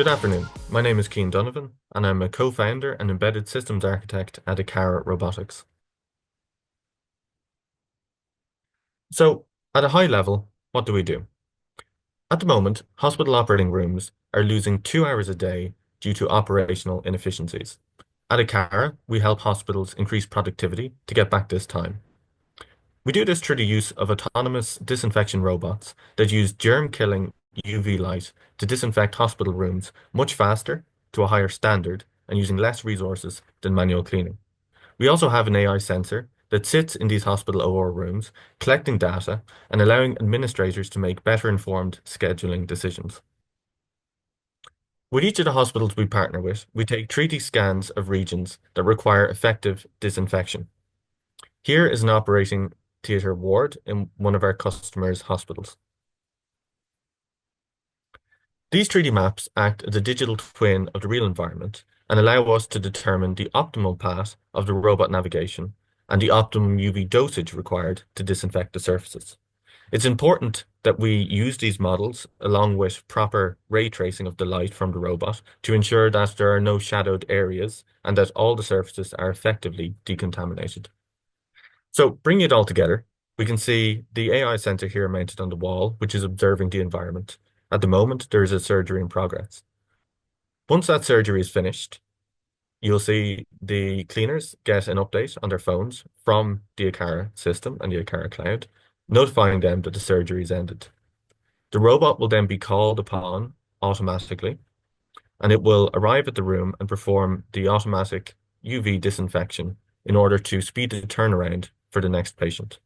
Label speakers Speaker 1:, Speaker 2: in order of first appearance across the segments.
Speaker 1: Good afternoon. My name is Cian Donovan, and I'm a co-founder and embedded systems architect at Robotics. So, at a high level, what do we do? At the moment, hospital operating rooms are losing 2 hours a day due to operational inefficiencies. At we help hospitals increase productivity to get back this time. We do this through the use of autonomous disinfection robots that use germ-killing UV light to disinfect hospital rooms much faster, to a higher standard, and using less resources than manual cleaning. We also have an AI sensor that sits in these hospital OR rooms, collecting data and allowing administrators to make better informed scheduling decisions. With each of the hospitals we partner with, we take 3D scans of regions that require effective disinfection. Here is an operating theatre ward in one of our customers' hospitals. These 3D maps act as a digital twin of the real environment and allow us to determine the optimal path of the robot navigation and the optimum UV dosage required to disinfect the surfaces. It's important that we use these models along with proper ray tracing of the light from the robot to ensure that there are no shadowed areas and that all the surfaces are effectively decontaminated. So bringing it all together, we can see the AI sensor here mounted on the wall, which is observing the environment. At the moment, there is a surgery in progress. Once that surgery is finished, you'll see the cleaners get an update on their phones from the Akara system and the Akara cloud, notifying them that the surgery is ended. The robot will then be called upon automatically, and it will arrive at the room and perform the automatic UV disinfection in order to speed the turnaround for the next patient.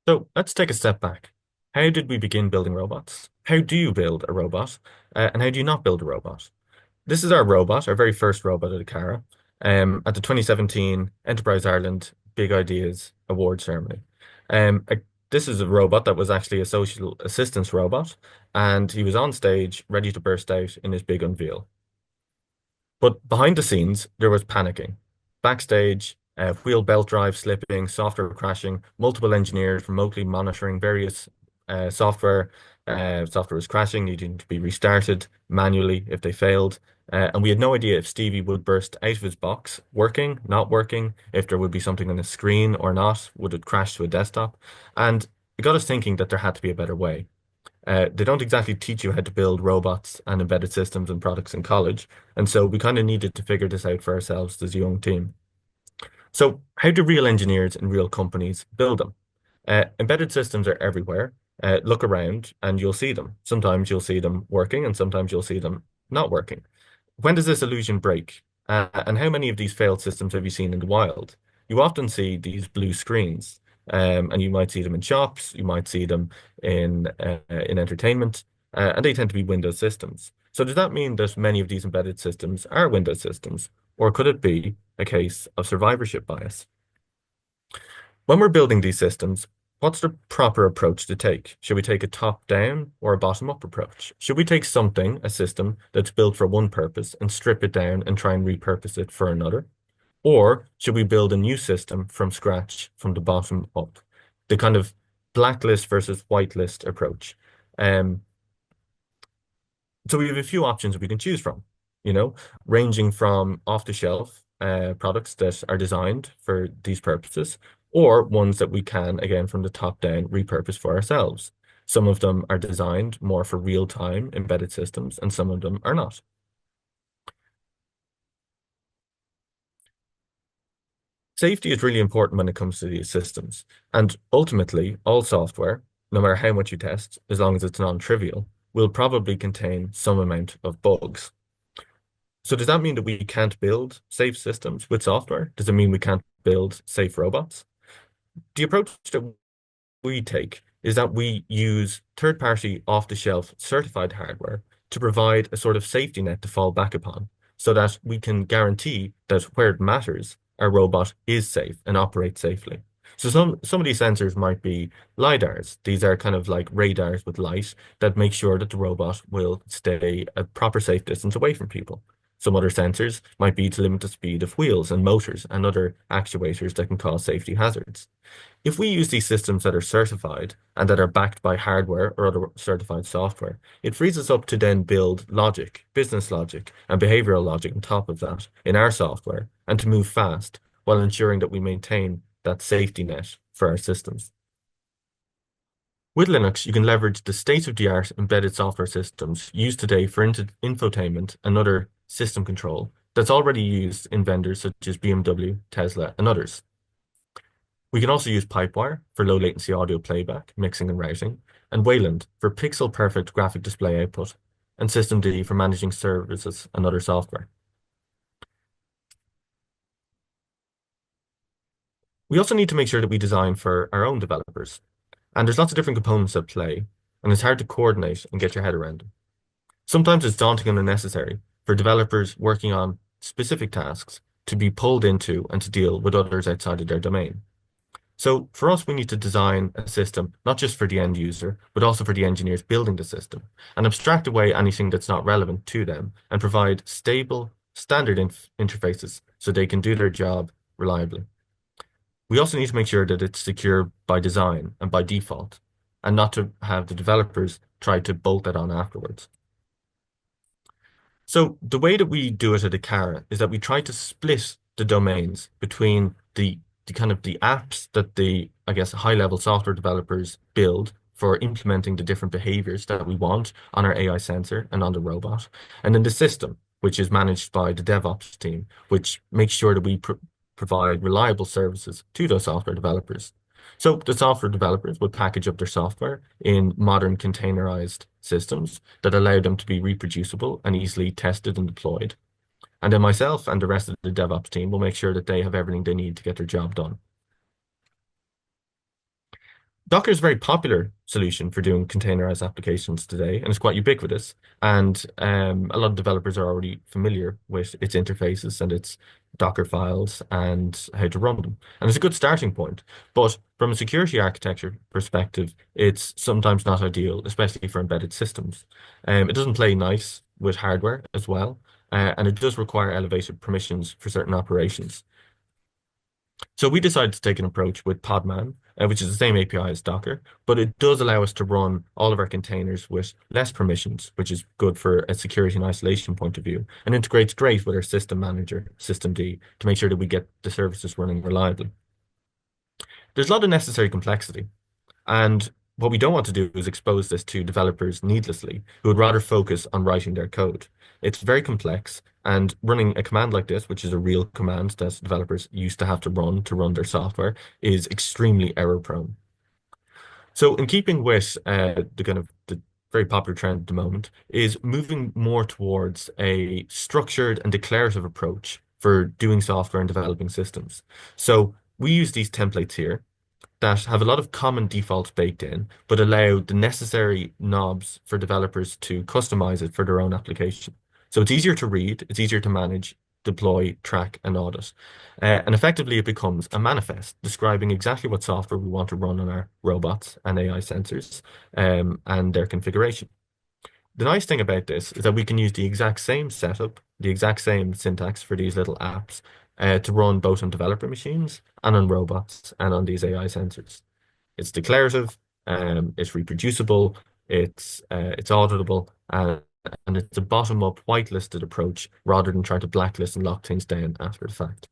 Speaker 1: So let's take a step back. How did we begin building robots? How do you build a robot? And how do you not build a robot? This is our robot, our very first robot at Akara, at the 2017 Enterprise Ireland Big Ideas Award ceremony. This is a robot that was actually a social assistance robot, and he was on stage ready to burst out in his big unveil. But behind the scenes, there was panicking. Backstage, wheel belt drive slipping, software crashing, multiple engineers remotely monitoring various software. Software was crashing, needing to be restarted manually if they failed. And we had no idea if Stevie would burst out of his box, working, not working, if there would be something on the screen or not, would it crash to a desktop? And it got us thinking that there had to be a better way. They don't exactly teach you how to build robots and embedded systems and products in college. And so we kind of needed to figure this out for ourselves as a young team. So how do real engineers in real companies build them? Embedded systems are everywhere. Look around and you'll see them. Sometimes you'll see them working and sometimes you'll see them not working. When does this illusion break? And how many of these failed systems have you seen in the wild? You often see these blue screens, and you might see them in shops, you might see them in entertainment, and they tend to be Windows systems. So does that mean that many of these embedded systems are Windows systems, or could it be a case of survivorship bias? When we're building these systems, what's the proper approach to take? Should we take a top-down or a bottom-up approach? Should we take something, a system that's built for one purpose, and strip it down and try and repurpose it for another? Or should we build a new system from scratch, from the bottom up? The kind of blacklist versus whitelist approach. Um, so we have a few options we can choose from, ranging from off-the-shelf products that are designed for these purposes, or ones that we can, again, from the top down, repurpose for ourselves. Some of them are designed more for real-time embedded systems, and some of them are not. Safety is really important when it comes to these systems. And ultimately, all software, no matter how much you test, as long as it's non-trivial, will probably contain some amount of bugs. So does that mean that we can't build safe systems with software? Does it mean we can't build safe robots? The approach that we take is that we use third-party off-the-shelf certified hardware to provide a sort of safety net to fall back upon so that we can guarantee that where it matters, our robot is safe and operates safely. So some of these sensors might be LiDARs. These are kind of like radars with light that make sure that the robot will stay a proper safe distance away from people. Some other sensors might be to limit the speed of wheels and motors and other actuators that can cause safety hazards. If we use these systems that are certified and that are backed by hardware or other certified software, it frees us up to then build logic, business logic, and behavioral logic on top of that in our software and to move fast while ensuring that we maintain that safety net for our systems. With Linux, you can leverage the state-of-the-art embedded software systems used today for infotainment and other system control that's already used in vendors such as BMW, Tesla, and others. We can also use Pipewire for low latency audio playback, mixing and routing, and Wayland for pixel perfect graphic display output, and Systemd for managing services and other software. We also need to make sure that we design for our own developers. And there's lots of different components at play, and it's hard to coordinate and get your head around them. Sometimes it's daunting and unnecessary for developers working on specific tasks to be pulled into and to deal with others outside of their domain. So for us, we need to design a system, not just for the end user, but also for the engineers building the system, and abstract away anything that's not relevant to them and provide stable, standard interfaces so they can do their job reliably. We also need to make sure that it's secure by design and by default, and not to have the developers try to bolt that on afterwards. So the way that we do it at Acara is that we try to split the domains between the kind of the apps that the, I guess, high-level software developers build for implementing the different behaviors that we want on our AI sensor and on the robot, and then the system, which is managed by the DevOps team, which makes sure that we provide reliable services to those software developers. So the software developers would package up their software in modern containerized systems that allow them to be reproducible and easily tested and deployed. And then myself and the rest of the DevOps team will make sure that they have everything they need to get their job done. Docker is a very popular solution for doing containerized applications today, and it's quite ubiquitous. And a lot of developers are already familiar with its interfaces and its Docker files and how to run them. And it's a good starting point. But from a security architecture perspective, it's sometimes not ideal, especially for embedded systems. It doesn't play nice with hardware as well, and it does require elevated permissions for certain operations. So we decided to take an approach with Podman, which is the same API as Docker, but it does allow us to run all of our containers with less permissions, which is good for a security and isolation point of view, and integrates great with our system manager, Systemd, to make sure that we get the services running reliably. There's a lot of necessary complexity, and what we don't want to do is expose this to developers needlessly, who would rather focus on writing their code. It's very complex, and running a command like this, which is a real command that developers used to have to run their software, is extremely error prone. So in keeping with the kind of the very popular trend at the moment, is moving more towards a structured and declarative approach for doing software and developing systems. So we use these templates here that have a lot of common defaults baked in, but allow the necessary knobs for developers to customize it for their own application. So it's easier to read, it's easier to manage, deploy, track, and audit. And effectively, it becomes a manifest describing exactly what software we want to run on our robots and AI sensors and their configuration. The nice thing about this is that we can use the exact same setup, the exact same syntax for these little apps to run both on developer machines and on robots and on these AI sensors. It's declarative, it's reproducible, it's auditable, and it's a bottom-up whitelisted approach rather than trying to blacklist and lock things down after the fact.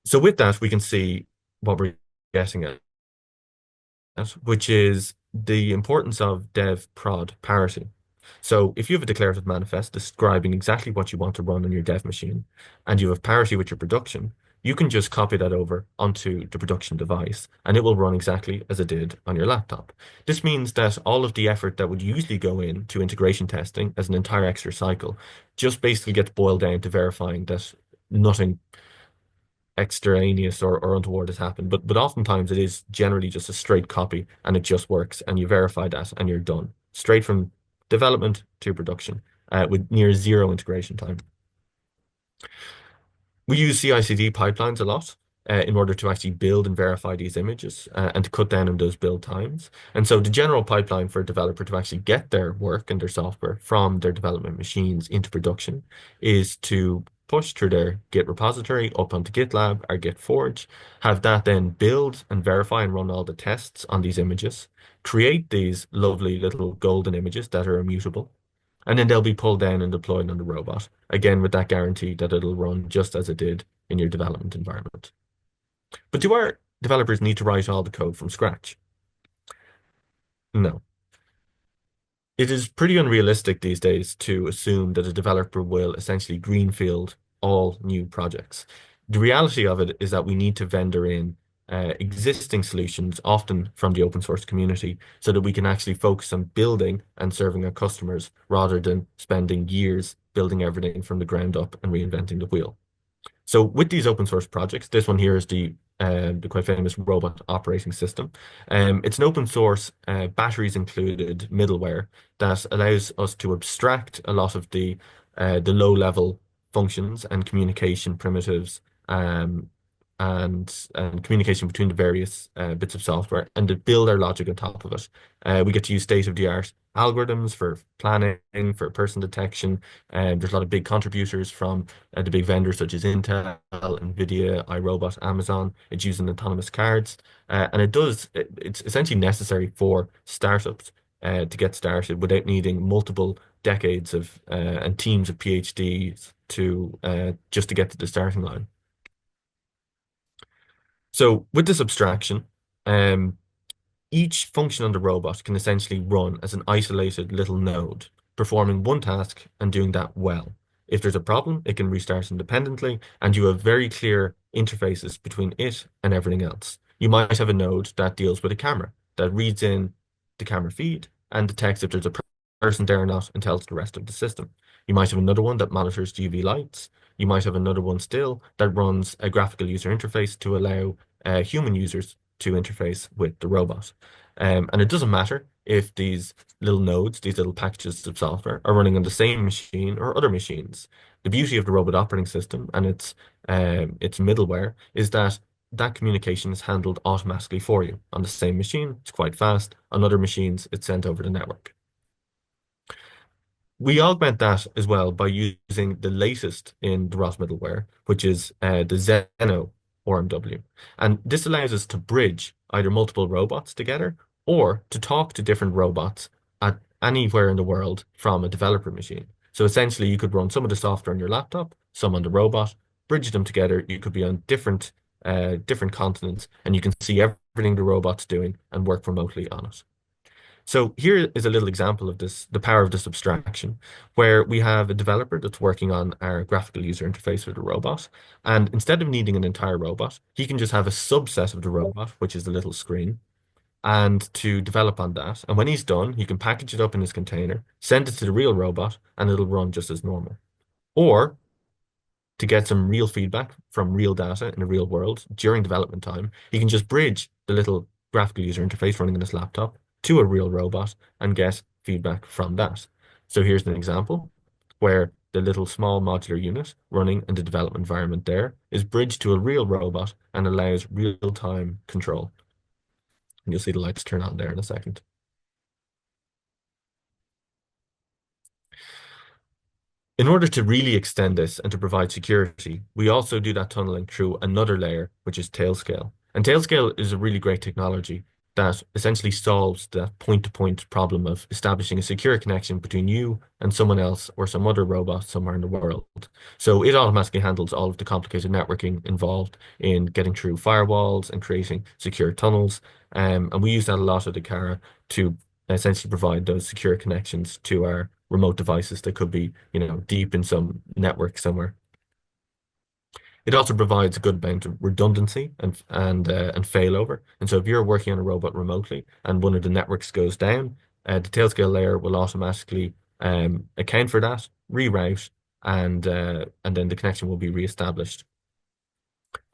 Speaker 1: So with that, we can see what we're getting at, which is the importance of dev prod parity. So if you have a declarative manifest describing exactly what you want to run on your dev machine, and you have parity with your production, you can just copy that over onto the production device, and it will run exactly as it did on your laptop. This means that all of the effort that would usually go into integration testing as an entire extra cycle just basically gets boiled down to verifying that nothing extraneous or untoward has happened. But oftentimes it is generally just a straight copy and it just works and you verify that and you're done. Straight from development to production with near zero integration time. We use CI/CD pipelines a lot. in order to actually build and verify these images and to cut down on those build times. And so the general pipeline for a developer to actually get their work and their software from their development machines into production is to push through their Git repository up onto GitLab or Git Forge, have that then build and verify and run all the tests on these images, create these lovely little golden images that are immutable, and then they'll be pulled down and deployed on the robot, again with that guarantee that it'll run just as it did in your development environment. But do our developers need to write all the code from scratch? No. It is pretty unrealistic these days to assume that a developer will essentially greenfield all new projects. The reality of it is that we need to vendor in existing solutions, often from the open source community, so that we can actually focus on building and serving our customers rather than spending years building everything from the ground up and reinventing the wheel. So with these open source projects, this one here is the quite famous robot operating system. It's an open source, batteries included middleware that allows us to abstract a lot of the low level functions and communication primitives, and communication between the various bits of software and to build our logic on top of it. We get to use state-of-the-art algorithms for planning, for person detection, and there's a lot of big contributors from the big vendors such as Intel, Nvidia, iRobot, Amazon. It's using autonomous cards, and it's essentially necessary for startups to get started without needing multiple decades of and teams of PhDs to just to get to the starting line. So with this abstraction, um, each function on the robot can essentially run as an isolated little node, performing one task and doing that well. If there's a problem, it can restart independently, and you have very clear interfaces between it and everything else. You might have a node that deals with a camera, that reads in the camera feed and detects if there's a person there or not and tells the rest of the system. You might have another one that monitors the UV lights. You might have another one still that runs a graphical user interface to allow human users to interface with the robot. And it doesn't matter if these little nodes, these little packages of software are running on the same machine or other machines. The beauty of the robot operating system and its middleware is that that communication is handled automatically for you. On the same machine, it's quite fast. On other machines, it's sent over the network. We augment that as well by using the latest in the ROS middleware, which is the Zeno ORMW. And this allows us to bridge either multiple robots together or to talk to different robots at anywhere in the world from a developer machine. So essentially, you could run some of the software on your laptop, some on the robot, bridge them together. You could be on different continents, and you can see everything the robot's doing and work remotely on it. So here is a little example of this, the power of this abstraction, where we have a developer that's working on our graphical user interface with a robot. And instead of needing an entire robot, he can just have a subset of the robot, which is the little screen, and to develop on that. And when he's done, he can package it up in his container, send it to the real robot, and it'll run just as normal. Or to get some real feedback from real data in the real world during development time, he can just bridge the little graphical user interface running on his laptop to a real robot and get feedback from that. So here's an example where the little small modular unit running in the development environment there is bridged to a real robot and allows real-time control. And you'll see the lights turn on there in a second. In order to really extend this and to provide security, we also do that tunneling through another layer, which is Tailscale. And Tailscale is a really great technology that essentially solves that point-to-point problem of establishing a secure connection between you and someone else or some other robot somewhere in the world. So it automatically handles all of the complicated networking involved in getting through firewalls and creating secure tunnels. And we use that a lot at Akara to essentially provide those secure connections to our remote devices that could be, deep in some network somewhere. It also provides a good amount of redundancy and failover. And so if you're working on a robot remotely and one of the networks goes down, the Tailscale layer will automatically account for that, reroute, and then the connection will be reestablished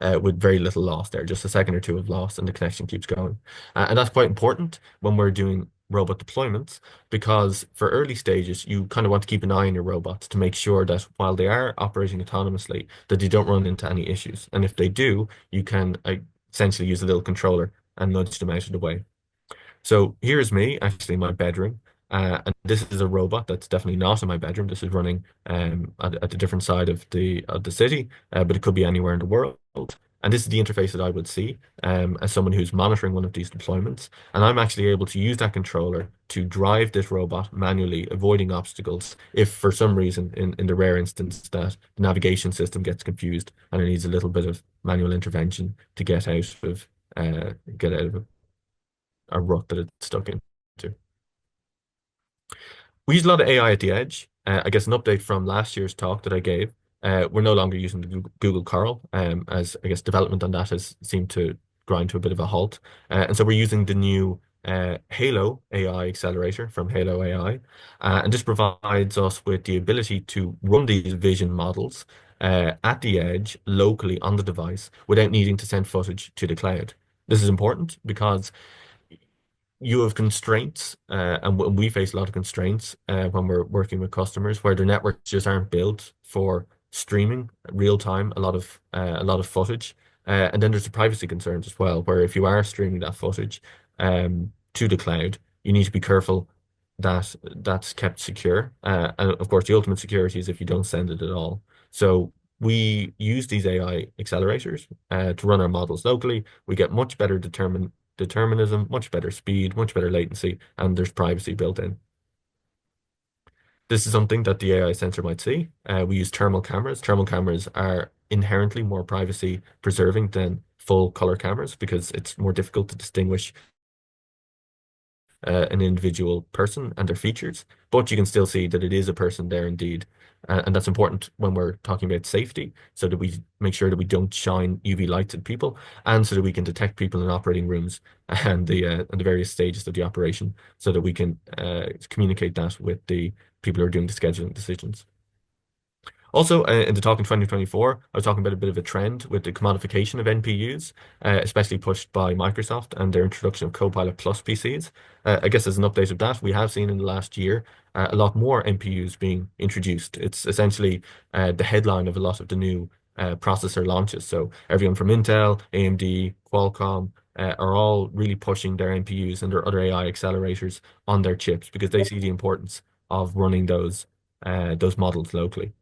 Speaker 1: with very little loss there, just a second or two of loss, and the connection keeps going. And that's quite important when we're doing robot deployments because for early stages, you kind of want to keep an eye on your robots to make sure that while they are operating autonomously, that they don't run into any issues. And if they do, you can essentially use a little controller and nudge them out of the way. So here's me, actually in my bedroom. And this is a robot that's definitely not in my bedroom. This is running at a different side of the city, but it could be anywhere in the world. And this is the interface that I would see as someone who's monitoring one of these deployments. And I'm actually able to use that controller to drive this robot manually, avoiding obstacles if for some reason, in the rare instance that the navigation system gets confused and it needs a little bit of manual intervention to get out of a rut that it's stuck into. We use a lot of AI at the edge. I guess an update from last year's talk that I gave. We're no longer using the Google Coral, as I guess development on that has seemed to grind to a bit of a halt. And so we're using the new Halo AI accelerator from Halo AI. And this provides us with the ability to run these vision models at the edge locally on the device without needing to send footage to the cloud. This is important because you have constraints, and we face a lot of constraints when we're working with customers where their networks just aren't built for streaming real time, a lot of footage. And then there's the privacy concerns as well, where if you are streaming that footage to the cloud, you need to be careful that that's kept secure. And of course, the ultimate security is if you don't send it at all. So we use these AI accelerators to run our models locally. We get much better determinism, much better speed, much better latency, and there's privacy built in. This is something that the AI sensor might see. We use thermal cameras. Thermal cameras are inherently more privacy preserving than full color cameras because it's more difficult to distinguish an individual person and their features, but you can still see that it is a person there indeed. And that's important when we're talking about safety, so that we make sure that we don't shine UV lights at people, and so that we can detect people in operating rooms and the various stages of the operation, so that we can communicate that with the people who are doing the scheduling decisions. Also, in the talk in 2024, I was talking about a bit of a trend with the commodification of NPUs, especially pushed by Microsoft and their introduction of Copilot Plus PCs. I guess as an update of that, we have seen in the last year a lot more NPUs being introduced. It's essentially the headline of a lot of the new processor launches. So everyone from Intel, AMD, Qualcomm are all really pushing their NPUs and their other AI accelerators on their chips because they see the importance of running those models locally.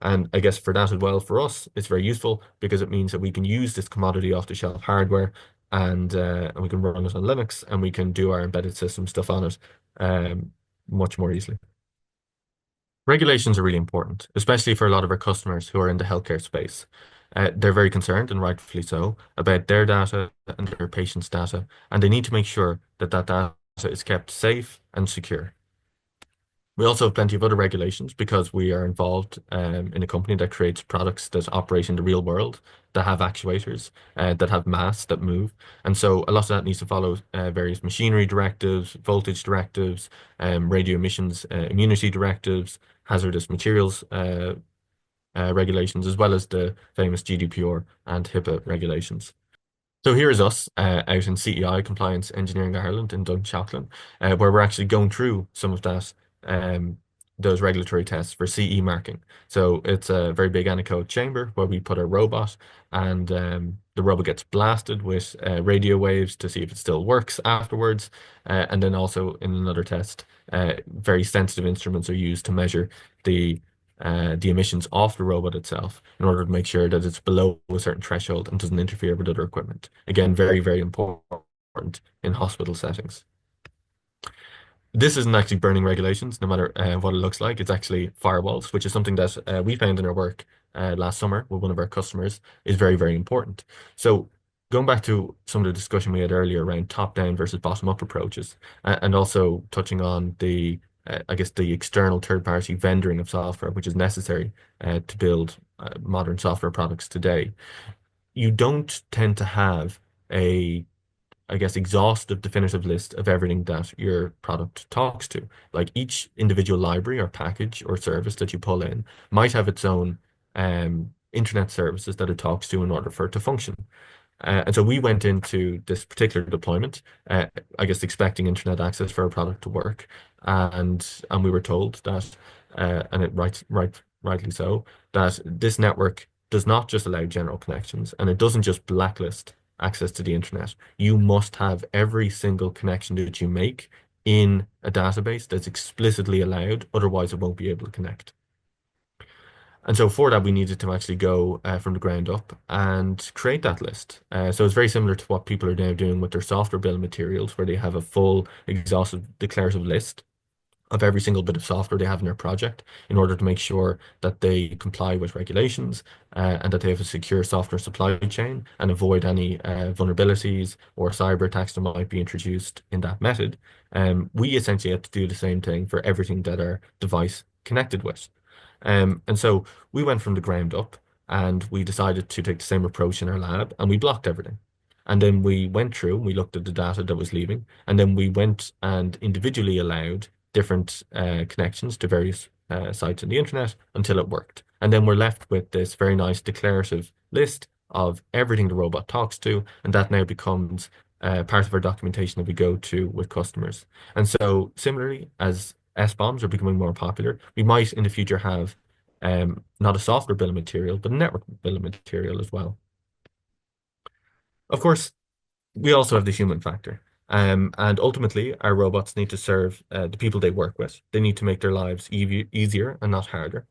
Speaker 1: And I guess for that as well, for us, it's very useful because it means that we can use this commodity off-the-shelf hardware and we can run it on Linux and we can do our embedded system stuff on it much more easily. Regulations are really important, especially for a lot of our customers who are in the healthcare space. They're very concerned, and rightfully so, about their data and their patients' data, and they need to make sure that that data is kept safe and secure. We also have plenty of other regulations because we are involved in a company that creates products that operate in the real world, that have actuators, that have mass that move. And so a lot of that needs to follow various machinery directives, voltage directives, radio emissions, immunity directives, hazardous materials regulations, as well as the famous GDPR and HIPAA regulations. So here is us out in CEI, Compliance Engineering Ireland in Dunshaughlin, where we're actually going through some of um, those regulatory tests for CE marking. So it's a very big anechoic chamber where we put a robot and the robot gets blasted with radio waves to see if it still works afterwards. And then also in another test, very sensitive instruments are used to measure the emissions off the robot itself in order to make sure that it's below a certain threshold and doesn't interfere with other equipment. Again, very, very important in hospital settings. This isn't actually burning regulations, no matter what it looks like. It's actually firewalls, which is something that we found in our work last summer with one of our customers is very, very important. So going back to some of the discussion we had earlier around top-down versus bottom-up approaches, and also touching on I guess, the external third-party vendoring of software, which is necessary to build modern software products today, you don't tend to have I guess, exhaustive, definitive list of everything that your product talks to. Like each individual library or package or service that you pull in might have its own internet services that it talks to in order for it to function. And so we went into this particular deployment, I guess expecting internet access for our product to work, and we were told that, and rightly so, that this network does not just allow general connections, and it doesn't just blacklist access to the internet. You must have every single connection that you make in a database that's explicitly allowed, otherwise it won't be able to connect. And so for that, we needed to actually go from the ground up and create that list. So it's very similar to what people are now doing with their software bill of materials, where they have a full, exhaustive, declarative list of every single bit of software they have in their project in order to make sure that they comply with regulations and that they have a secure software supply chain and avoid any vulnerabilities or cyber attacks that might be introduced in that method. We essentially had to do the same thing for everything that our device connected with. And so we went from the ground up and we decided to take the same approach in our lab and we blocked everything. And then we went through, we looked at the data that was leaving, and then we went and individually allowed different connections to various sites on the internet until it worked. And then we're left with this very nice declarative list of everything the robot talks to, and that now becomes part of our documentation that we go to with customers. And so similarly, as S-bombs are becoming more popular, we might in the future have not a software bill of material, but a network bill of material as well. Of course, we also have the human factor. And ultimately, our robots need to serve the people they work with. They need to make their lives easier and not harder.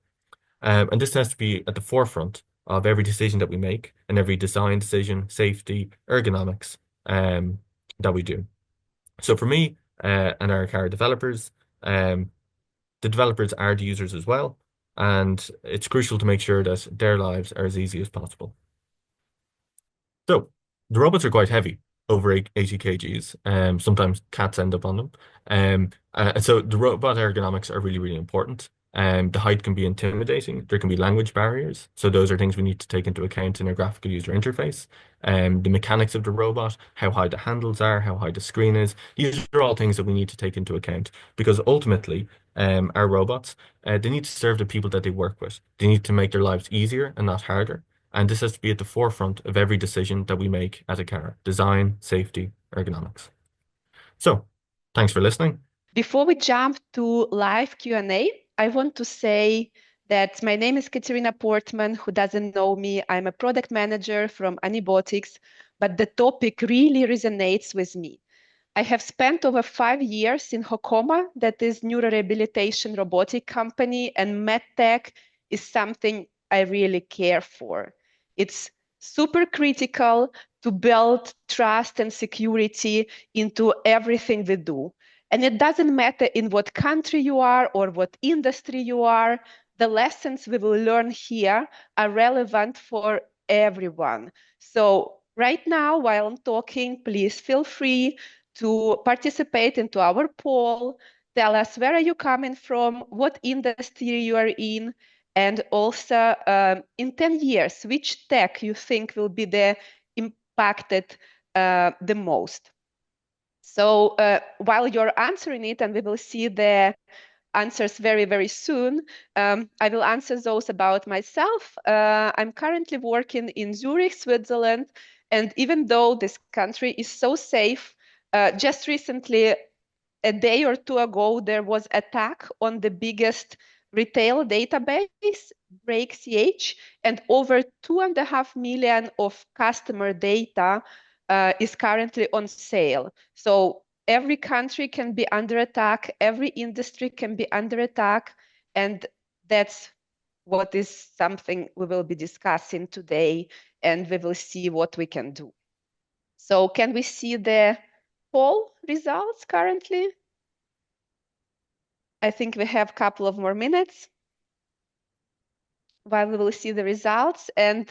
Speaker 1: And this has to be at the forefront of every decision that we make and every design decision, safety, ergonomics that we do. So for me and our car developers, um, the developers are the users as well. And it's crucial to make sure that their lives are as easy as possible. So the robots are quite heavy, over 80 kgs. Sometimes cats end up on them. So the robot ergonomics are really, really important. The height can be intimidating. There can be language barriers. So those are things we need to take into account in our graphical user interface. The mechanics of the robot, how high the handles are, how high the screen is. These are all things that we need to take into account because ultimately, our robots, they need to serve the people that they work with. They need to make their lives easier and not harder. And this has to be at the forefront of every decision that we make as a car: design, safety, ergonomics. So, thanks for listening.
Speaker 2: Before we jump to live Q&A, I want to say that my name is Katerina Portman. Who doesn't know me, I'm a product manager from Robotics, but the topic really resonates with me. I have spent over 5 years in Hokoma, that is neurorehabilitation robotic company, and medtech is something I really care for. It's super critical to build trust and security into everything we do. And it doesn't matter in what country you are or what industry you are, the lessons we will learn here are relevant for everyone. So right now, while I'm talking, please feel free to participate into our poll. Tell us where are you coming from, what industry you are in, and also in 10 years, which tech you think will be the impacted the most. So while you're answering it, and we will see the answers very, very soon, I will answer those about myself. I'm currently working in Zurich, Switzerland, and even though this country is so safe, just recently, a day or two ago, there was attack on the biggest retail database, BreakCH, and over 2.5 million of customer data is currently on sale. So every country can be under attack, every industry can be under attack, and that's what is something we will be discussing today, and we will see what we can do. So can we see the poll results currently? I think we have a couple of more minutes while we will see the results, and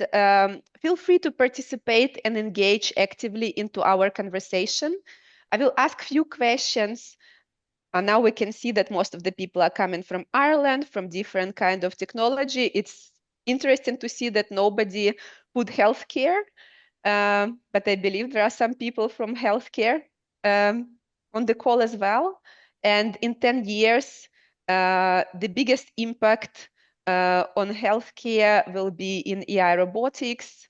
Speaker 2: feel free to participate and engage actively into our conversation. I will ask few questions. And now we can see that most of the people are coming from Ireland, from different kind of technology. It's interesting to see that nobody put healthcare, but I believe there are some people from healthcare on the call as well. And in 10 years, the biggest impact on healthcare will be in AI robotics.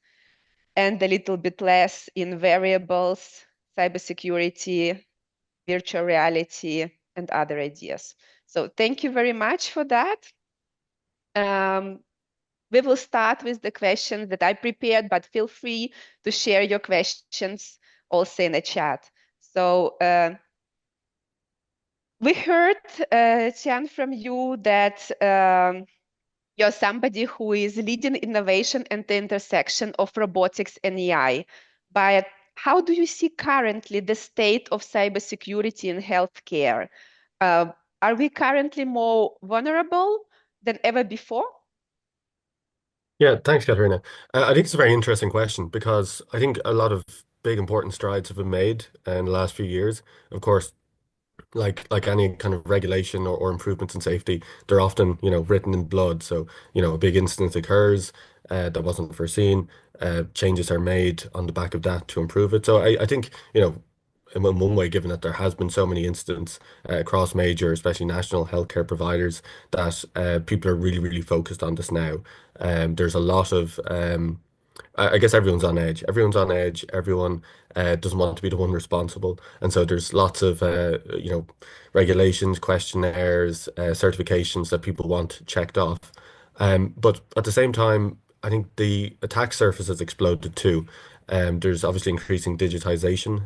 Speaker 2: and a little bit less in variables, cybersecurity, virtual reality, and other ideas. So thank you very much for that. Um, we will start with the questions that I prepared, but feel free to share your questions also in the chat. So we heard, Cian, from you that you're somebody who is leading innovation at the intersection of robotics and AI. But how do you see currently the state of cybersecurity in healthcare? Uh, are we currently more vulnerable than ever before?
Speaker 1: Yeah, thanks, Katerina. I think it's a very interesting question because I think a lot of big important strides have been made in the last few years. Of course, like any kind of regulation or improvements in safety, they're often, written in blood. So, a big incident occurs that wasn't foreseen. Changes are made on the back of that to improve it. So I think, in one way, given that there has been so many incidents across major, especially national healthcare providers, that people are really, really focused on this now. There's a lot of I guess everyone's on edge. Everyone's on edge. Everyone doesn't want to be the one responsible, and so there's lots of regulations, questionnaires, certifications that people want checked off. But at the same time, I think the attack surface has exploded too. There's obviously increasing digitization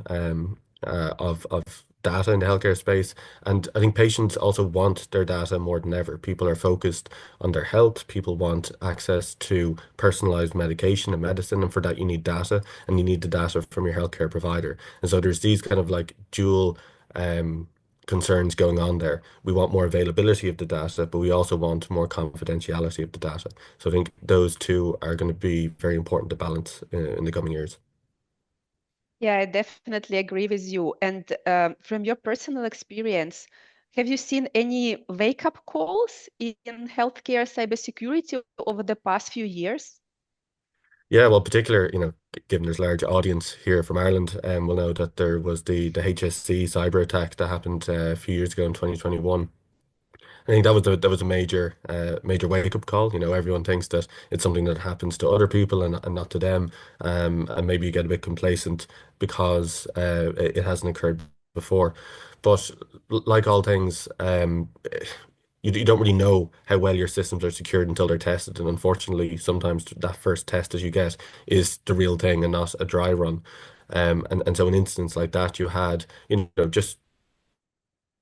Speaker 1: of data in the healthcare space, and I think patients also want their data more than ever. People are focused on their health. People want access to personalized medication and medicine, and for that you need data, and you need the data from your healthcare provider. And so there's these kind of like dual um, concerns going on there. We want more availability of the data, but we also want more confidentiality of the data. So I think those two are going to be very important to balance in the coming years.
Speaker 2: Yeah, I definitely agree with you. And from your personal experience, have you seen any wake-up calls in healthcare cybersecurity over the past few years?
Speaker 1: Yeah, well, particular, given there's a large audience here from Ireland, will know that there was the HSC cyber attack that happened a few years ago in 2021. I think that was a major wake up call. Everyone thinks that it's something that happens to other people and not to them, and maybe you get a bit complacent because it hasn't occurred before. But like all things, you don't really know how well your systems are secured until they're tested, and unfortunately, sometimes that first test that you get is the real thing and not a dry run. And so, in instance like that, you had just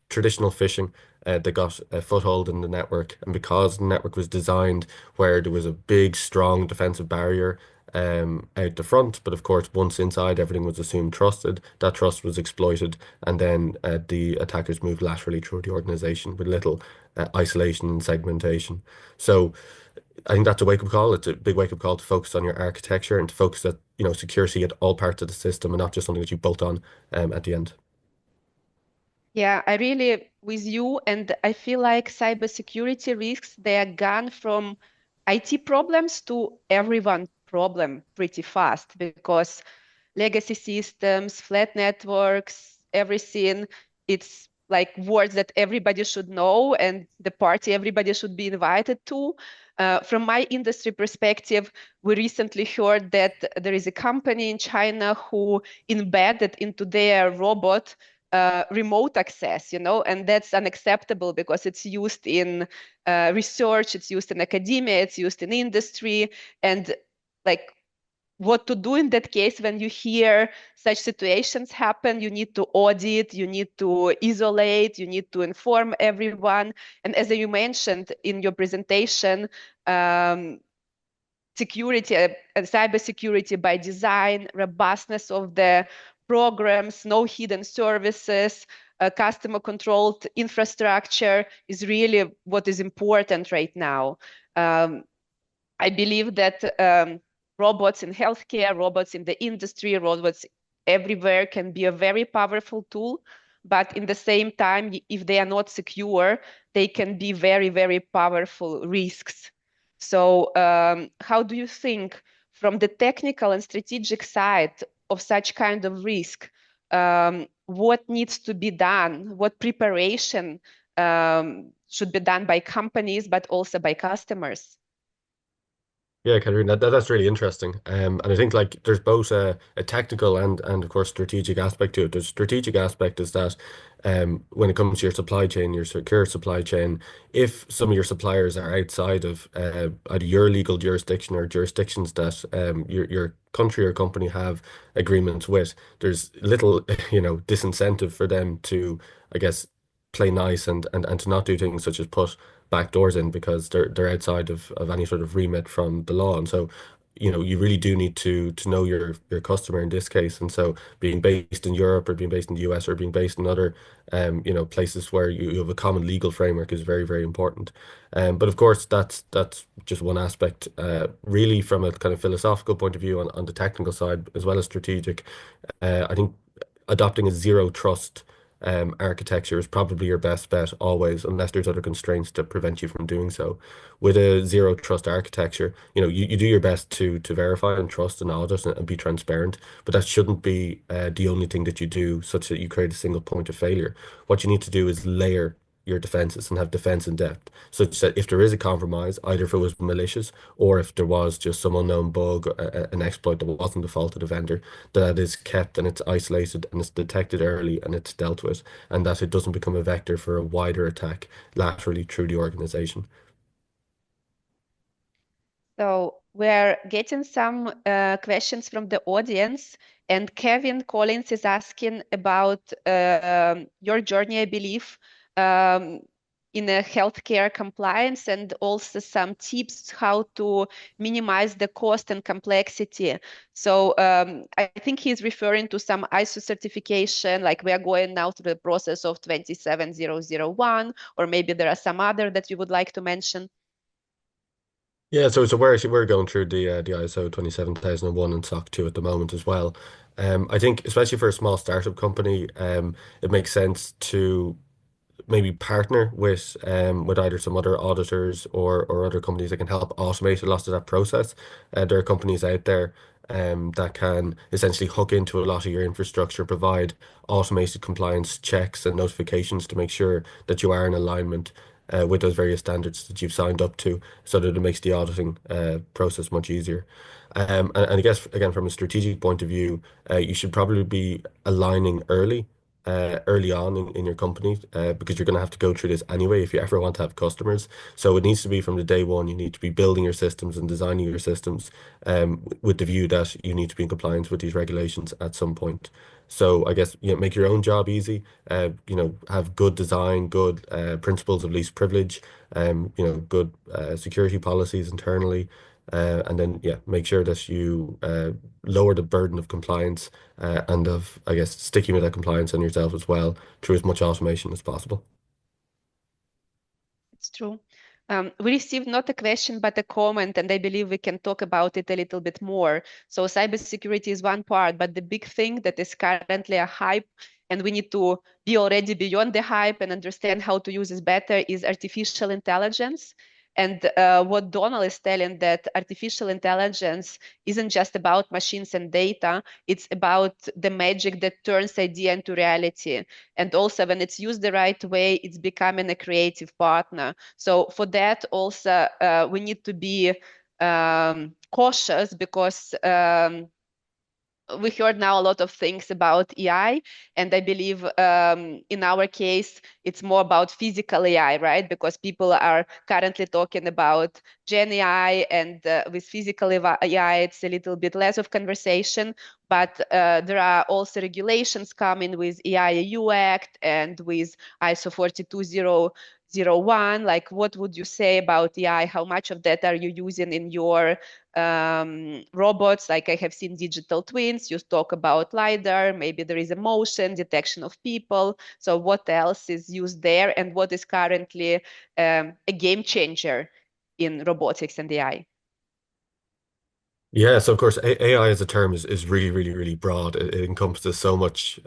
Speaker 1: traditional phishing that got a foothold in the network. And because the network was designed where there was a big, strong defensive barrier out the front, but of course, once inside, everything was assumed trusted. That trust was exploited, and then the attackers moved laterally through the organization with little isolation and segmentation. So I think that's a wake-up call. It's a big wake-up call to focus on your architecture and to focus at, security at all parts of the system and not just something that you bolt on at the end.
Speaker 2: Yeah, I really with you, and I feel like cybersecurity risks they are gone from IT problems to everyone problem pretty fast because legacy systems, flat networks, everything, it's like words that everybody should know and the party everybody should be invited to. From my industry perspective, we recently heard that there is a company in China who embedded into their robot remote access, and that's unacceptable because it's used in research, it's used in academia, it's used in industry, and like what to do in that case when you hear such situations happen. You need to audit, you need to isolate, you need to inform everyone. And as you mentioned in your presentation, um, security and cybersecurity by design, robustness of the programs, no hidden services, customer controlled infrastructure is really what is important right now. Um, I believe that robots in healthcare, robots in the industry, robots everywhere can be a very powerful tool. But in the same time, if they are not secure, they can be very, very powerful risks. So, how do you think, from the technical and strategic side of such kind of risk, what needs to be done? What preparation should be done by companies, but also by customers?
Speaker 1: Yeah, Katerina, that's really interesting. And I think like there's both a technical and of course strategic aspect to it. The strategic aspect is that when it comes to your supply chain, your secure supply chain, if some of your suppliers are outside of either your legal jurisdiction or jurisdictions that your country or company have agreements with, there's little disincentive for them to, I guess, play nice and to not do things such as put back doors in because they're outside of any sort of remit from the law. And so, you really do need to know your customer in this case. And so being based in Europe or being based in the US or being based in other places where you have a common legal framework is very, very important. But of course that's just one aspect. Really from a kind of philosophical point of view on the technical side as well as strategic, I think adopting a zero trust architecture is probably your best bet always, unless there's other constraints to prevent you from doing so. With a zero trust architecture, you do your best to verify and trust and audit and be transparent, but that shouldn't be the only thing that you do, such that you create a single point of failure. What you need to do is layer your defenses and have defense in depth, such that if there is a compromise, either if it was malicious or if there was just some unknown bug, an exploit that wasn't the fault of the vendor, that is kept and it's isolated and it's detected early and it's dealt with, and that it doesn't become a vector for a wider attack laterally through the organization.
Speaker 2: So we're getting some questions from the audience, and Kevin Collins is asking about your journey, I believe, um, in a healthcare compliance, and also some tips how to minimize the cost and complexity. So I think he's referring to some ISO certification, like we are going now through the process of 27001, or maybe there are some other that you would like to mention.
Speaker 1: Yeah, so we're going through the ISO 27001 and SOC 2 at the moment as well. I think especially for a small startup company, it makes sense to maybe partner with either some other auditors or other companies that can help automate a lot of that process. There are companies out there that can essentially hook into a lot of your infrastructure, provide automated compliance checks and notifications to make sure that you are in alignment with those various standards that you've signed up to, so that it makes the auditing process much easier. And I guess again from a strategic point of view, you should probably be aligning early on in your company because you're going to have to go through this anyway if you ever want to have customers. So it needs to be from the day one. You need to be building your systems and designing your systems with the view that you need to be in compliance with these regulations at some point. So I guess make your own job easy. Have good design, good principles of least privilege, good security policies internally. And then, yeah, make sure that you lower the burden of compliance and of, I guess, sticking with that compliance on yourself as well through as much automation as possible.
Speaker 2: It's true. We received not a question, but a comment, and I believe we can talk about it a little bit more. So cybersecurity is one part, but the big thing that is currently a hype, and we need to be already beyond the hype and understand how to use it better, is artificial intelligence. And what Donald is telling, that artificial intelligence isn't just about machines and data, it's about the magic that turns idea into reality. And also when it's used the right way, it's becoming a creative partner. So for that also, we need to be cautious, because we heard now a lot of things about AI, and I believe in our case, it's more about physical AI, right? Because people are currently talking about Gen AI, and with physical AI, it's a little bit less of conversation. But there are also regulations coming with AI Act and with ISO 42001. Like, what would you say about AI? How much of that are you using in your robots? Like, I have seen digital twins, you talk about LiDAR, maybe there is a motion detection of people. So what else is used there, and what is currently a game changer in robotics and AI?
Speaker 1: Yeah, so of course AI as a term is really, really, really broad. It encompasses so much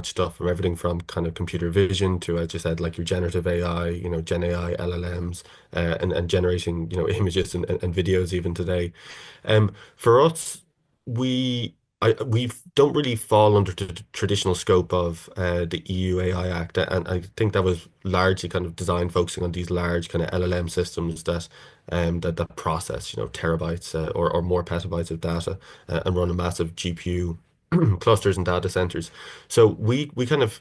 Speaker 1: stuff from everything from kind of computer vision to, as you said, like your generative AI, Gen AI, LLMs, and generating, images and videos even today. For us, we we don't really fall under the traditional scope of the EU AI Act, and I think that was largely kind of designed focusing on these large kind of LLM systems that process, terabytes or more petabytes of data and run a massive GPU clusters and data centers. So we kind of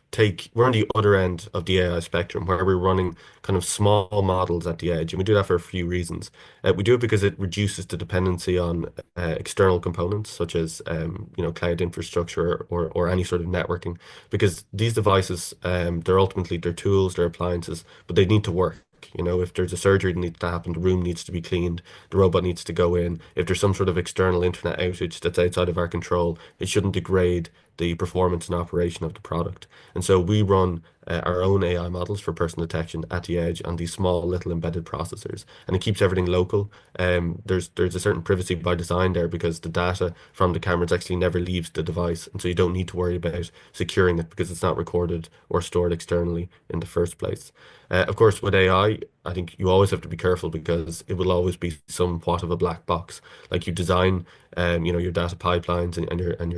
Speaker 1: we're on the other end of the AI spectrum where we're running kind of small models at the edge, and we do that for a few reasons. We do it because it reduces the dependency on external components such as cloud infrastructure or any sort of networking, because these devices they're tools, they're appliances, but they need to work. If there's a surgery that needs to happen, the room needs to be cleaned, the robot needs to go in. If there's some sort of external internet outage that's outside of our control, it shouldn't degrade the performance and operation of the product. And so we run our own AI models for person detection at the edge on these small little embedded processors, and it keeps everything local. There's a certain privacy by design there because the data from the cameras actually never leaves the device, and so you don't need to worry about securing it because it's not recorded or stored externally in the first place. Of course, with I think you always have to be careful because it will always be somewhat of a black box. Like you design, your data pipelines and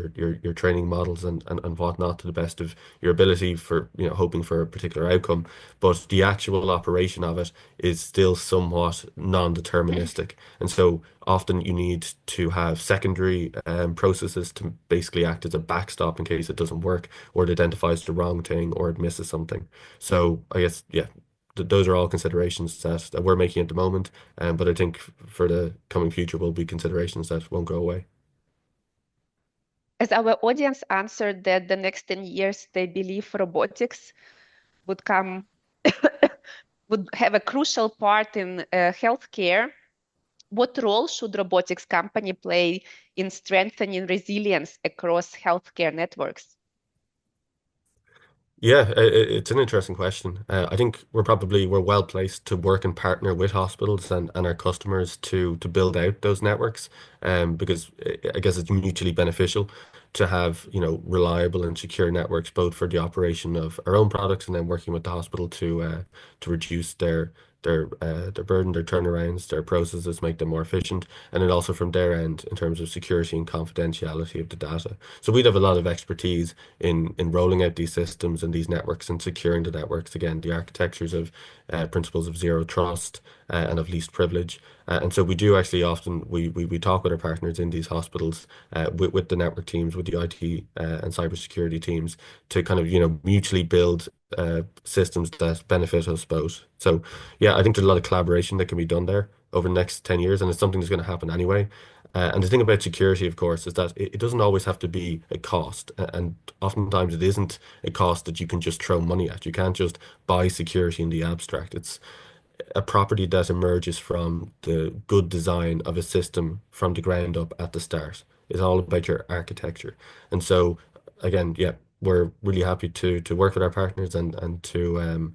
Speaker 1: your training models and whatnot to the best of your ability for, hoping for a particular outcome. But the actual operation of it is still somewhat non-deterministic. And so often you need to have secondary processes to basically act as a backstop in case it doesn't work or it identifies the wrong thing or it misses something. So I guess, yeah, th those are all considerations that we're making at the moment. But I think for the coming future will be considerations that won't go away.
Speaker 2: As our audience answered that the next 10 years they believe robotics would come would have a crucial part in healthcare, what role should robotics company play in strengthening resilience across healthcare networks?
Speaker 1: Yeah, it's an interesting question. I think we're well placed to work and partner with hospitals and our customers to build out those networks, because I guess it's mutually beneficial to have, reliable and secure networks both for the operation of our own products and then working with the hospital to reduce their burden, their turnarounds, their processes, make them more efficient, and then also from their end in terms of security and confidentiality of the data. So we'd have a lot of expertise in rolling out these systems and these networks and securing the networks. Again, the architectures of principles of zero trust and of least privilege. And so we do actually often we talk with our partners in these hospitals with the network teams, with the IT and cybersecurity teams to kind of mutually build systems that benefit us both. So yeah, I think there's a lot of collaboration that can be done there over the next 10 years, and it's something that's going to happen anyway. And the thing about security, of course, is that it doesn't always have to be a cost. And oftentimes it isn't a cost that you can just throw money at. You can't just buy security in the abstract. It's a property that emerges from the good design of a system from the ground up at the start. It's all about your architecture. And so, again, yeah, we're really happy to work with our partners and to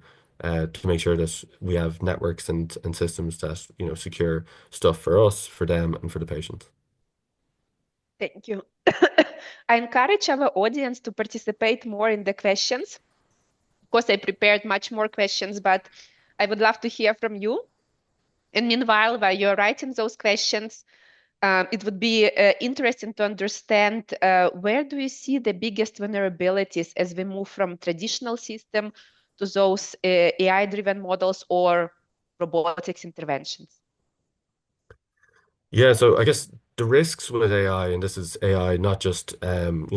Speaker 1: make sure that we have networks and systems that secure stuff for us, for them, and for the patients.
Speaker 2: Thank you. I encourage our audience to participate more in the questions. Of course, I prepared much more questions, but I would love to hear from you. And meanwhile, while you're writing those questions, it would be interesting to understand where do you see the biggest vulnerabilities as we move from traditional system to those AI-driven models or robotics interventions?
Speaker 1: Yeah, so I guess the risks with AI, and this is AI, not just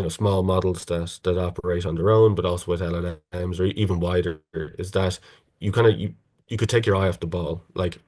Speaker 1: small models that operate on their own, but also with LLMs or even wider, is that you could take your eye off the ball. Like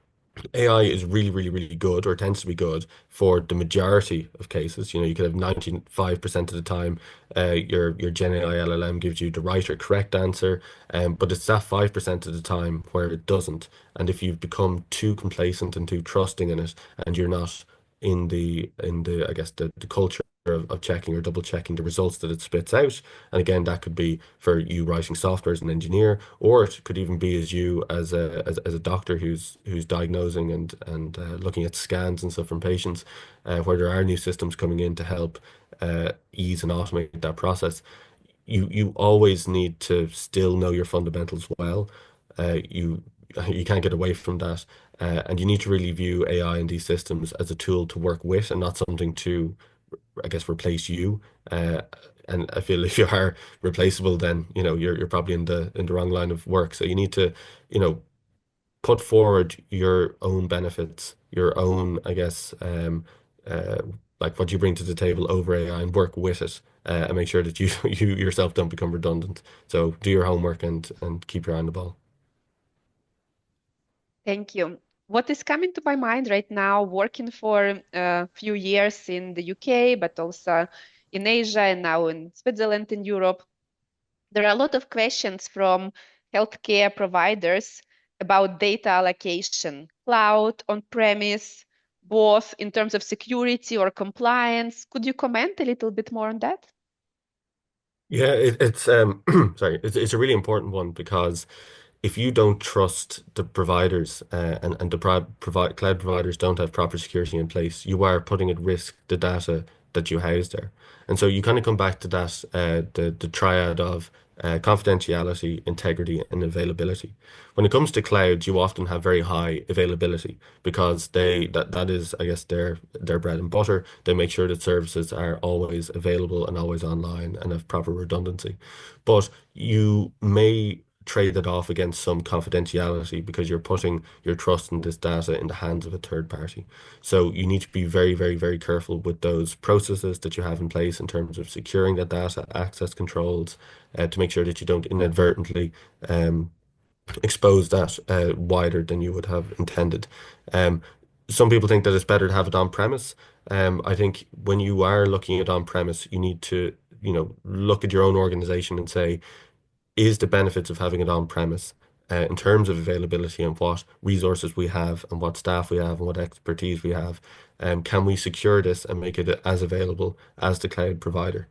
Speaker 1: AI is really, really, really good, or tends to be good for the majority of cases. You could have 95% of the time, your Gen AI LLM gives you the right or correct answer, but it's that 5% of the time where it doesn't. And if you've become too complacent and too trusting in it, and you're not in the I guess the culture of checking or double checking the results that it spits out. And again, that could be for you writing software as an engineer, or it could even be as you as a doctor who's diagnosing and looking at scans and stuff from patients, where there are new systems coming in to help ease and automate that process. You always need to still know your fundamentals well. You can't get away from that, and you need to really view AI and these systems as a tool to work with and not something to, I guess, replace you. Uh, and I feel if you are replaceable, then you're probably in the wrong line of work. So you need to, you know, put forward your own benefits, your own, I guess, uh, like what you bring to the table over AI and work with it, and make sure that you you yourself don't become redundant. So do your homework and keep your eye on the ball.
Speaker 2: Thank you. What is coming to my mind right now, working for a few years in the UK, but also in Asia and now in Switzerland in Europe, there are a lot of questions from healthcare providers about data allocation, cloud, on-premise, both in terms of security or compliance. Could you comment a little bit more on that?
Speaker 1: Yeah, it's sorry, it's a really important one because if you don't trust the providers and the provide cloud providers don't have proper security in place, you are putting at risk the data that you house there. And so you kind of come back to that the triad of confidentiality, integrity, and availability. When it comes to clouds, you often have very high availability because that is, I guess, their bread and butter. They make sure that services are always available and always online and have proper redundancy. But you may trade that off against some confidentiality because you're putting your trust in this data in the hands of a third party. So you need to be very, very, very careful with those processes that you have in place in terms of securing that data, access controls, to make sure that you don't inadvertently um, expose that wider than you would have intended. Um, some people think that it's better to have it on premise. I think when you are looking at on premise, you need to, look at your own organization and say, is the benefits of having it on premise in terms of availability and what resources we have and what staff we have and what expertise we have. Can we secure this and make it as available as the cloud provider?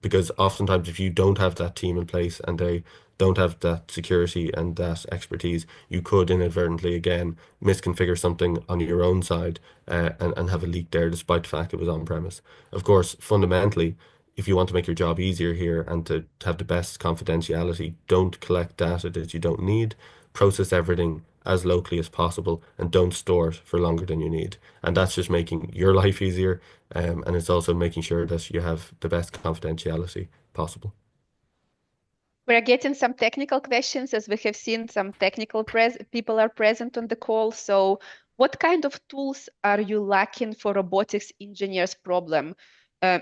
Speaker 1: Because oftentimes if you don't have that team in place and they don't have that security and that expertise, you could inadvertently again misconfigure something on your own side and have a leak there despite the fact it was on premise. Of course, fundamentally, if you want to make your job easier here and to have the best confidentiality, don't collect data that you don't need, process everything as locally as possible, and don't store it for longer than you need. And that's just making your life easier, and it's also making sure that you have the best confidentiality possible.
Speaker 2: We're getting some technical questions as we have seen some technical people are present on the call. So what kind of tools are you lacking for robotics engineers problem?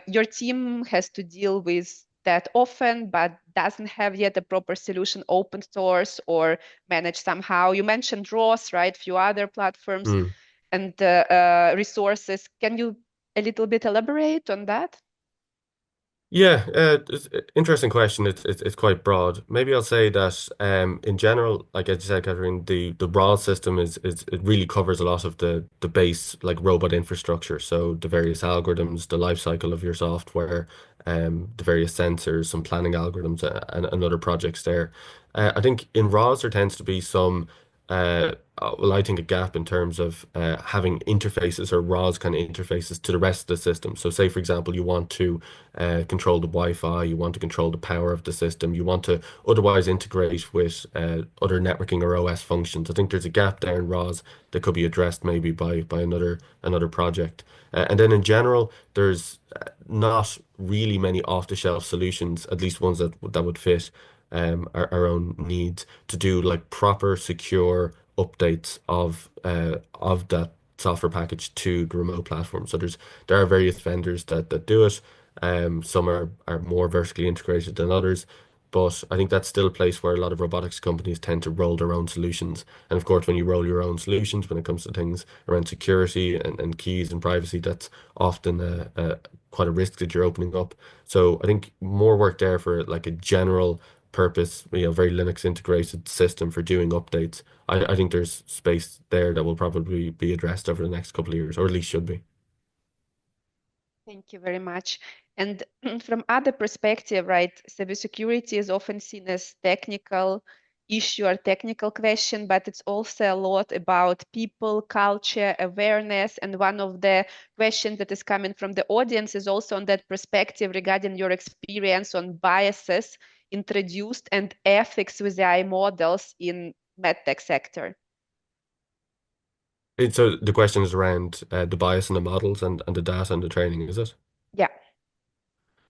Speaker 2: Your team has to deal with that often, but doesn't have yet a proper solution open source or managed somehow. You mentioned ROS, right? Few other platforms
Speaker 1: Hmm.
Speaker 2: and resources. Can you a little bit elaborate on that?
Speaker 1: Yeah, it's interesting question. It's quite broad. Maybe I'll say that in general, like I said, Catherine, the RAW system is it really covers a lot of the base like robot infrastructure. So the various algorithms, the life cycle of your software, the various sensors, some planning algorithms, and other projects there. I think in RAWs there tends to be some well, I think a gap in terms of having interfaces or RAWs kind of interfaces to the rest of the system. So, say for example, you want to control the Wi-Fi, you want to control the power of the system, you want to otherwise integrate with other networking or OS functions. I think there's a gap there in RAWs that could be addressed maybe by another project. And then in general, there's not really many off-the-shelf solutions, at least ones that would fit our own needs to do like proper secure updates of that software package to the remote platform. So there are various vendors that do it. Some are more vertically integrated than others. But I think that's still a place where a lot of robotics companies tend to roll their own solutions. And of course, when you roll your own solutions, when it comes to things around security and keys and privacy, that's often quite a risk that you're opening up. So I think more work there for like a general purpose, very Linux integrated system for doing updates. I think there's space there that will probably be addressed over the next couple of years, or at least should be.
Speaker 2: Thank you very much. And from other perspective, right, cybersecurity is often seen as technical issue or technical question, but it's also a lot about people, culture, awareness. And one of the questions that is coming from the audience is also on that perspective regarding your experience on biases introduced and ethics with AI models in medtech sector.
Speaker 1: So the question is around the bias in the models and the data and the training, is it?
Speaker 2: Yeah.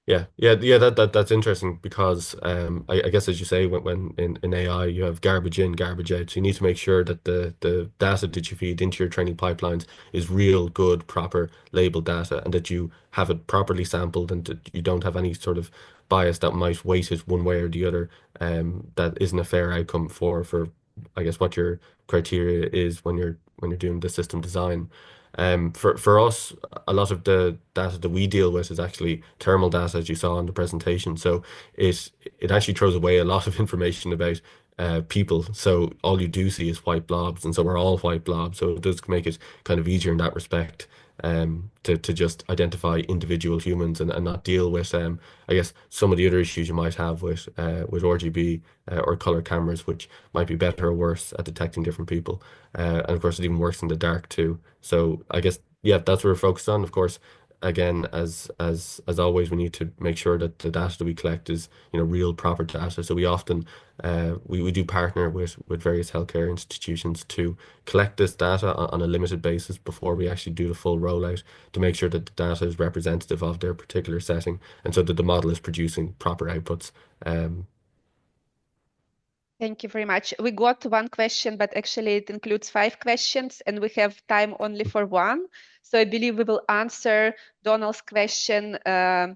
Speaker 1: Yeah. That's interesting because I guess as you say when in AI you have garbage in, garbage out. So you need to make sure that the data that you feed into your training pipelines is real, good, proper labeled data, and that you have it properly sampled, and that you don't have any sort of bias that might weight it one way or the other. That isn't a fair outcome for I guess what your criteria is when you're doing the system design. For us, a lot of the data that we deal with is actually thermal data, as you saw in the presentation. So it it actually throws away a lot of information about people. So all you do see is white blobs, and so we're all white blobs. So it does make it kind of easier in that respect, to just identify individual humans and not deal with I guess some of the other issues you might have with RGB or color cameras, which might be better or worse at detecting different people. And of course, it even works in the dark too. So I guess yeah, that's what we're focused on. Of course, again, as always, we need to make sure that the data that we collect is, real proper data. So we often we do partner with various healthcare institutions to collect this data on a limited basis before we actually do the full rollout to make sure that the data is representative of their particular setting and so that the model is producing proper outputs. Um,
Speaker 2: Thank you very much. We got one question, but actually it includes five questions, and we have time only for one. So I believe we will answer Donald's question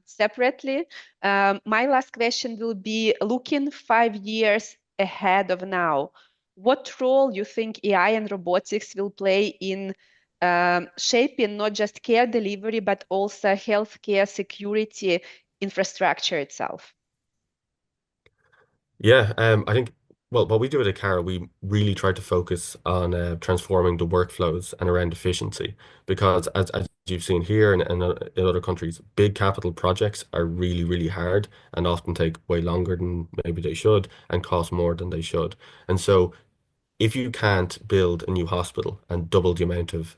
Speaker 2: separately. My last question will be looking 5 years ahead of now. What role you think AI and robotics will play in shaping not just care delivery, but also healthcare security infrastructure itself?
Speaker 1: Yeah, I think, well, what we do at Akara, we really try to focus on transforming the workflows and around efficiency because as you've seen here and in other countries, big capital projects are really, really hard and often take way longer than maybe they should and cost more than they should. And so if you can't build a new hospital and double the amount of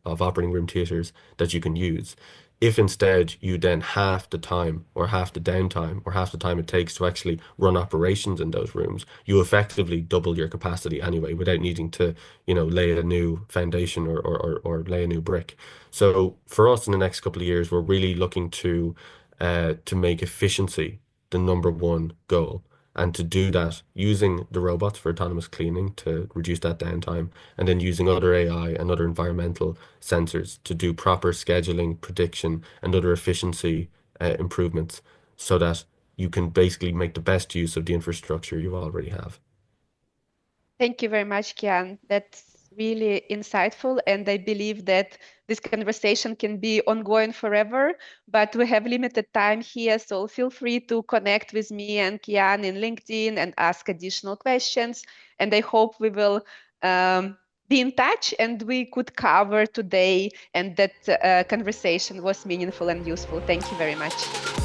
Speaker 1: operating room theaters that you can use, if instead you then half the time or half the downtime or half the time it takes to actually run operations in those rooms, you effectively double your capacity anyway without needing to, lay a new foundation or lay a new brick. So for us in the next couple of years, we're really looking to make efficiency the number one goal. And to do that, using the robots for autonomous cleaning to reduce that downtime, and then using other AI and other environmental sensors to do proper scheduling, prediction, and other efficiency improvements so that you can basically make the best use of the infrastructure you already have.
Speaker 2: Thank you very much, Kian. That's really insightful, and I believe that this conversation can be ongoing forever, but we have limited time here, so feel free to connect with me and Kian in LinkedIn and ask additional questions. And I hope we will be in touch and we could cover today, and that conversation was meaningful and useful. Thank you very much.